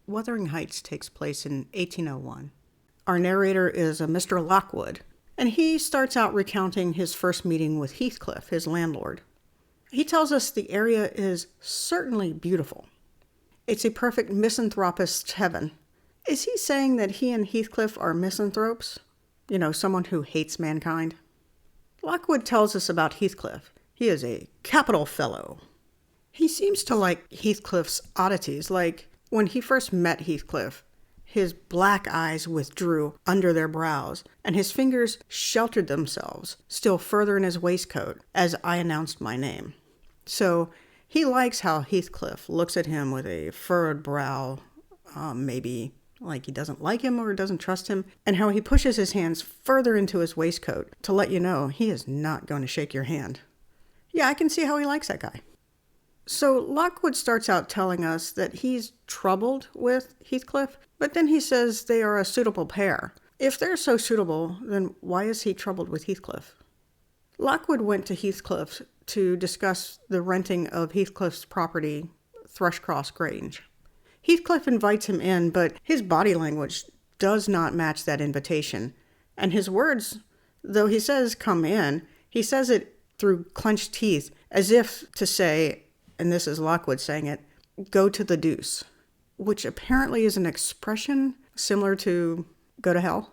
Wuthering Heights takes place in 1801. Our narrator is a Mr. Lockwood, and he starts out recounting his first meeting with Heathcliff, his landlord. He tells us the area is certainly beautiful. It's a perfect misanthropist's heaven. Is he saying that he and Heathcliff are misanthropes? Someone who hates mankind? Lockwood tells us about Heathcliff. He is a capital fellow. He seems to like Heathcliff's oddities, like when he first met Heathcliff, his black eyes withdrew under their brows, and his fingers sheltered themselves still further in his waistcoat as I announced my name. So he likes how Heathcliff looks at him with a furrowed brow, maybe like he doesn't like him or doesn't trust him, and how he pushes his hands further into his waistcoat to let you know he is not going to shake your hand. Yeah, I can see how he likes that guy. So Lockwood starts out telling us that he's troubled with Heathcliff, but then he says they are a suitable pair. If they're so suitable, then why is he troubled with Heathcliff? Lockwood went to Heathcliff to discuss the renting of Heathcliff's property, Thrushcross Grange. Heathcliff invites him in, but his body language does not match that invitation. And his words, though he says come in, he says it through clenched teeth, as if to say, and this is Lockwood saying it, go to the deuce, which apparently is an expression similar to go to hell.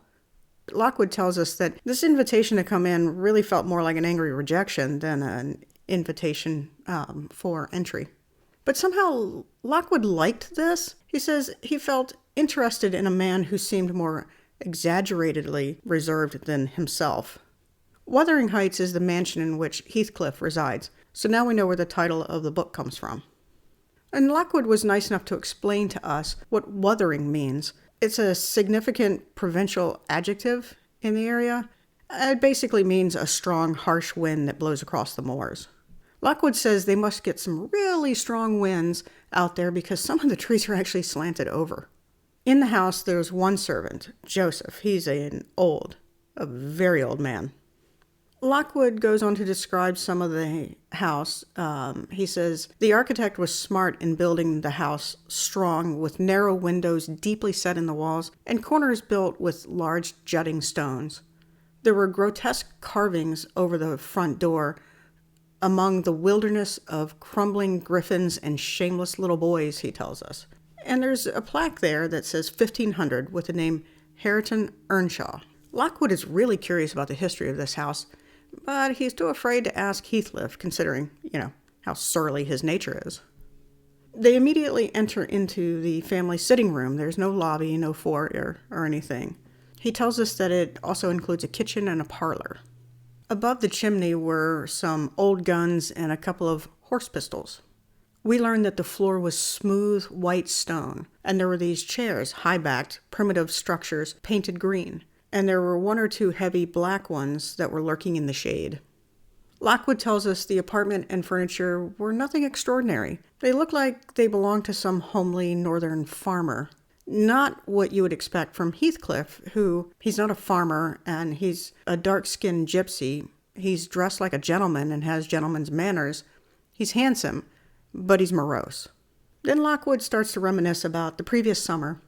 Lockwood tells us that this invitation to come in really felt more like an angry rejection than an invitation for entry. But somehow Lockwood liked this. He says he felt interested in a man who seemed more exaggeratedly reserved than himself. Wuthering Heights is the mansion in which Heathcliff resides, so now we know where the title of the book comes from. And Lockwood was nice enough to explain to us what wuthering means. It's a significant provincial adjective in the area. It basically means a strong, harsh wind that blows across the moors. Lockwood says they must get some really strong winds out there because some of the trees are actually slanted over. In the house, there's one servant, Joseph. He's a very old man. Lockwood goes on to describe some of the house. He says, the architect was smart in building the house strong with narrow windows deeply set in the walls and corners built with large jutting stones. There were grotesque carvings over the front door among the wilderness of crumbling griffins and shameless little boys, he tells us. And there's a plaque there that says 1500 with the name Hareton Earnshaw. Lockwood is really curious about the history of this house, but he's too afraid to ask Heathcliff, considering, how surly his nature is. They immediately enter into the family sitting room. There's no lobby, no foyer or anything. He tells us that it also includes a kitchen and a parlor. Above the chimney were some old guns and a couple of horse pistols. We learned that the floor was smooth white stone, and there were these chairs, high-backed, primitive structures, painted green. And there were one or two heavy black ones that were lurking in the shade. Lockwood tells us the apartment and furniture were nothing extraordinary. They looked like they belonged to some homely northern farmer. Not what you would expect from Heathcliff, who, he's not a farmer, and he's a dark-skinned gypsy. He's dressed like a gentleman and has gentleman's manners. He's handsome, but he's morose. Then Lockwood starts to reminisce about the previous summer.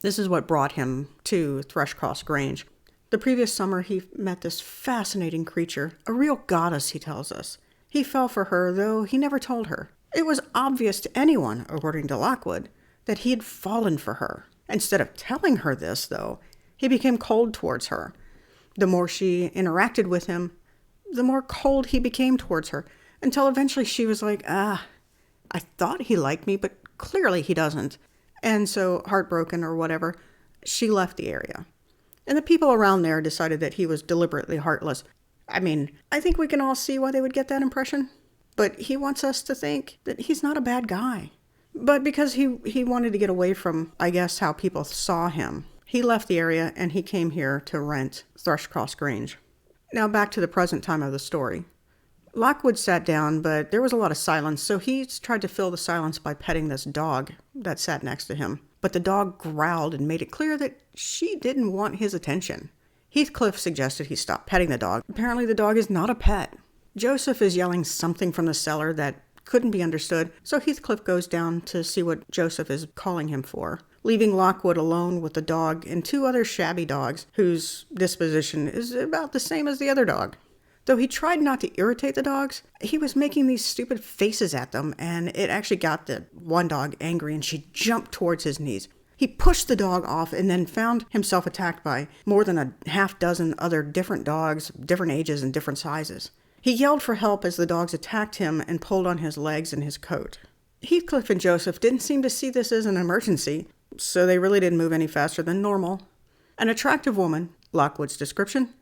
This is what brought him to Thrushcross Grange. The previous summer, he met this fascinating creature, a real goddess, he tells us. He fell for her, though he never told her. It was obvious to anyone, according to Lockwood, that he had fallen for her. Instead of telling her this, though, he became cold towards her. The more she interacted with him, the more cold he became towards her, until eventually she was like, I thought he liked me, but clearly he doesn't. And so, heartbroken or whatever, she left the area. And the people around there decided that he was deliberately heartless. I mean, I think we can all see why they would get that impression. But he wants us to think that he's not a bad guy. But because he wanted to get away from, I guess, how people saw him, he left the area and he came here to rent Thrushcross Grange. Now back to the present time of the story. Lockwood sat down, but there was a lot of silence, so he tried to fill the silence by petting this dog that sat next to him. But the dog growled and made it clear that she didn't want his attention. Heathcliff suggested he stop petting the dog. Apparently the dog is not a pet. Joseph is yelling something from the cellar that couldn't be understood, so Heathcliff goes down to see what Joseph is calling him for, leaving Lockwood alone with the dog and two other shabby dogs whose disposition is about the same as the other dog. Though he tried not to irritate the dogs, he was making these stupid faces at them, and it actually got the one dog angry, and she jumped towards his knees. He pushed the dog off and then found himself attacked by more than a half dozen other different dogs, different ages and different sizes. He yelled for help as the dogs attacked him and pulled on his legs and his coat. Heathcliff and Joseph didn't seem to see this as an emergency, so they really didn't move any faster than normal. An attractive woman, Lockwood's description,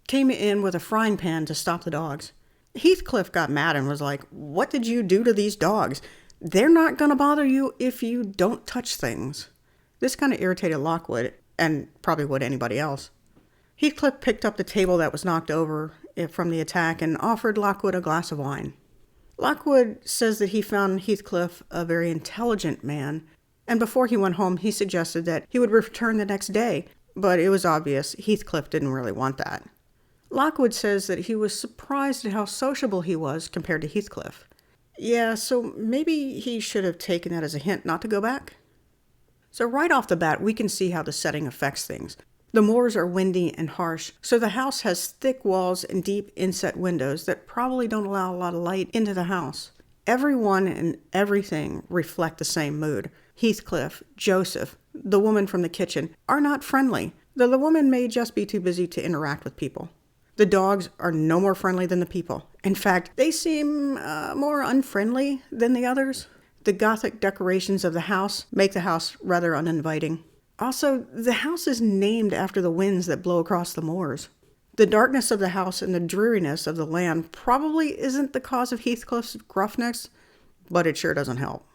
came in with a frying pan to stop the dogs. Heathcliff got mad and was like, "What did you do to these dogs? They're not going to bother you if you don't touch things." This kind of irritated Lockwood, and probably would anybody else. Heathcliff picked up the table that was knocked over from the attack and offered Lockwood a glass of wine. Lockwood says that he found Heathcliff a very intelligent man, and before he went home, he suggested that he would return the next day, but it was obvious Heathcliff didn't really want that. Lockwood says that he was surprised at how sociable he was compared to Heathcliff. Yeah, so maybe he should have taken that as a hint not to go back? So right off the bat, we can see how the setting affects things. The moors are windy and harsh, so the house has thick walls and deep inset windows that probably don't allow a lot of light into the house. Everyone and everything reflect the same mood. Heathcliff, Joseph, the woman from the kitchen are not friendly, though the woman may just be too busy to interact with people. The dogs are no more friendly than the people. In fact, they seem more unfriendly than the others. The Gothic decorations of the house make the house rather uninviting. Also, the house is named after the winds that blow across the moors. The darkness of the house and the dreariness of the land probably isn't the cause of Heathcliff's gruffness, but it sure doesn't help.